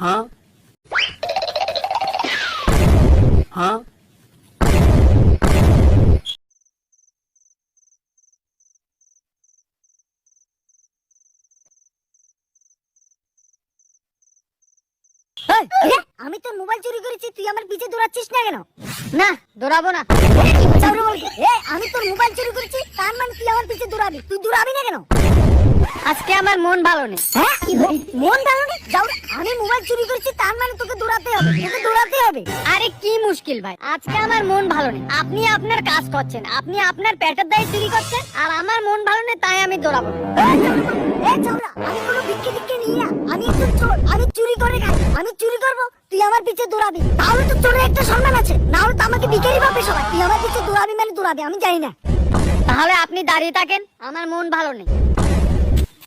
हाँ हाँ আমি তো মোবাইল চুরি করেছি, তুই আমার পিছে দৌড়াচ্ছিস না কেন? না দৌড়াবো না। আমি তোর মোবাইল চুরি করেছি, তার মানে তুই আমার পিছে দৌড়াবি? তুই দৌড়াবি না কেন? আজকে আমার মন ভালো নেই। হ্যাঁ মন ভালো নেই? যাও, আমি মোবাইল চুরি করেছি তার মানে তোকে দৌড়াতে হবে, তোকে দৌড়াতে হবে। আরে কি মুশকিল ভাই, আজকে আমার মন ভালো নেই। আপনি আপনার কাজ করছেন, আপনি আপনার পেটের দায়ে চুরি করছেন, আর আমার মন ভালো নেই তাই আমি দৌড়াবো। আমি কোনো ভিক্ষে নিই না, আমি একজন চোর, আমি চুরি করে খাই। আমি চুরি করব, তুই আমার পিছে দৌড়াবি, তাহলে তো চোরের একটা সম্মান আছে। না হলে তো আমাকে ভিখারি ভাবে সবাই। তুই আমার পিছে দৌড়াবি মানে দৌড়াবি, আমি জানি না। তাহলে আপনি দাঁড়িয়ে থাকেন, আমার মন ভালো নেই।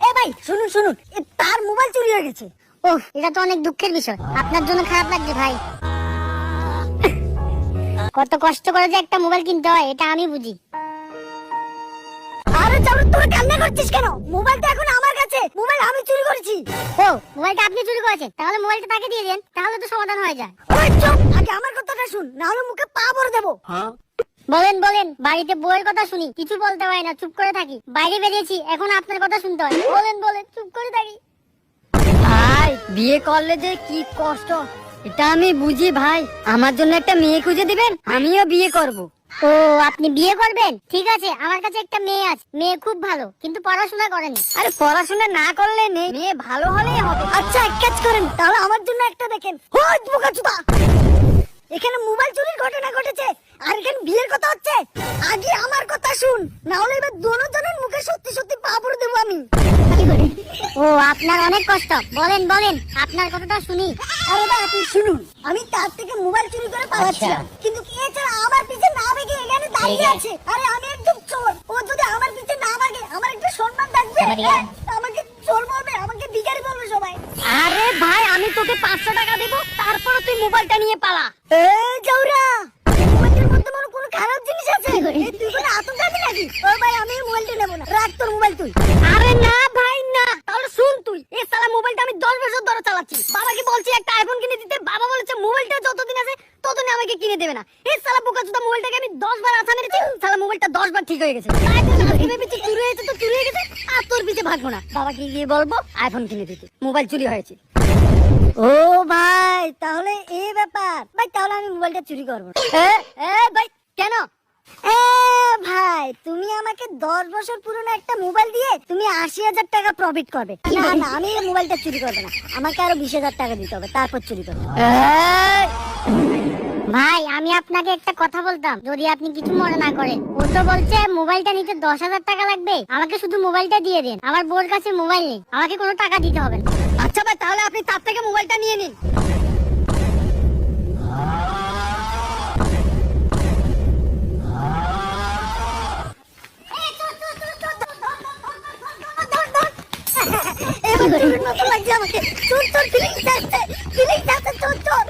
এ ভাই শুনুন শুনুন, তার মোবাইল চুরি হয়ে গেছে। ওহ, এটা তো অনেক দুঃখের বিষয়। আপনার জন্য খারাপ লাগছে ভাই। কত কষ্ট করে যে একটা মোবাইল কিনতে হয় এটা আমি বুঝি। আরে চালু, তোরা কান্না করছিস কেন? মোবাইলটা এখন আমার কাছে, মোবাইল আমি চুরি করেছি। ও, মোবাইলটা আপনি চুরি করেছেন? তাহলে মোবাইলটা তাকে দিয়ে দেন, তাহলে তো সমাধান হয়ে যায়। ওই চুপ, আগে আমার কথাটা শুন, না হলে মুখে পা ভরে দেবো। हाँ বলেন বলেন, বাড়িতে বউয়ের কথা শুনি, কিছু বলতে হয় না, চুপ করে থাকি। বাইরে বেরিয়েছি, এখন আপনার কথা শুনতে হয়। বলেন বলেন, চুপ করে থাকি। ভাই বিয়ে করলে যে কি কষ্ট এটা আমি বুঝি ভাই। আমার জন্য একটা মেয়ে খুঁজে দিবেন, আমিও বিয়ে করব। ও, আপনি বিয়ে করবেন? ঠিক আছে, আমার কাছে একটা মেয়ে আছে, মেয়ে খুব ভালো, কিন্তু পড়াশোনা করেনি। আরে পড়াশোনা না করলে নেই, মেয়ে ভালো হলেই হবে। আচ্ছা এক কাজ করেন, তাহলে আমার জন্য একটা দেখেন। হোত বোকাচোদা, এখানে মোবাইল চুরির ঘটনা ঘটেছে আর এখানে বিয়ের কথা হচ্ছে। আগে আমার কথা শুন, না হলে এবার দুজনের মুখে সত্যি সত্যি পা ভরে দেবো আমি। ও, আপনার অনেক কষ্ট। বলেন বলেন, আপনার কথাটা শুনি। আরে ভাই আপনি শুনুন, আমি তার থেকে মোবাইল চুরি করে পালাচ্ছিলাম, কিন্তু এছাড়া আমার পিছে না ভেগে এখানে দাঁড়িয়ে আছে। আরে আমি একদম চোর, ও যদি আমার পিছে না ভাগে আমার একটা সম্মান থাকবে। আমাকে চোর বলবে, আমাকে ভিখারি বলবে সবাই। আরে ভাই আমি তোকে 500 টাকা দেব, তারপর তুই মোবাইলটা নিয়ে পালা। এ জাউরা, মোবাইলের মধ্যে মনে কোনো খারাপ জিনিস আছে? এই তুই কোনো আতঙ্ক আছিস নাকি? ও ভাই আমি মোবাইলটা নেব না, রাখ তোর মোবাইল তুই। আরে না ভাই না, তাহলে শুন তুই, এই শালা মোবাইলটা আমি 10 বছর ধরে চালাচ্ছি। বাবাকে বলছি একটা আইফোন কিনে দিতে, বাবা বলেছে মোবাইলটা যতদিন আছে ততদিন আমাকে কিনে দেবে না। এই শালা বোকাচোদা মোবাইলটাকে আমি 10 বার আছা মেরেছি, শালা মোবাইলটা 10 বার ঠিক হয়ে গেছে। তাই তো আজকে পিছে চুরি হয়েছে তো চুরি হয়ে গেছে, আর তোর পিছে ভাগবো না। বাবাকে গিয়ে বলবো আইফোন কিনে দিতে, মোবাইল চুরি হয়েছে। ও ভাই তাহলে এই ব্যাপার। ভাই তাহলে আমি মোবাইলটা চুরি করবো। এ এ ভাই কেন? এ ভাই, তুমি আমাকে 10 বছর পুরনো একটা মোবাইল দিয়ে তুমি 80,000 টাকা প্রফিট করবে। না না, আমি এই মোবাইলটা চুরি করবো না, আমাকে আরো 20,000 টাকা দিতে হবে, তারপর চুরি করবো। ভাই, আমি আপনাকে একটা কথা বলতাম, যদি আপনি কিছু মনে না করেন। ও তো বলছে মোবাইলটা নিতে 10,000 টাকা লাগবে, আমাকে শুধু মোবাইলটা দিয়ে দেন। আমার বোর কাছে মোবাইল নেই, আমাকে কোনো টাকা দিতে হবে না। আচ্ছা ভাই, তাহলে আপনি তার থেকে মোবাইলটা নিয়ে নিন। এবার চোরের মতো লাগছে আমাকে। চোর চোর ফিলিংস আসছে, ফিলিংস আসছে, চোর চোর।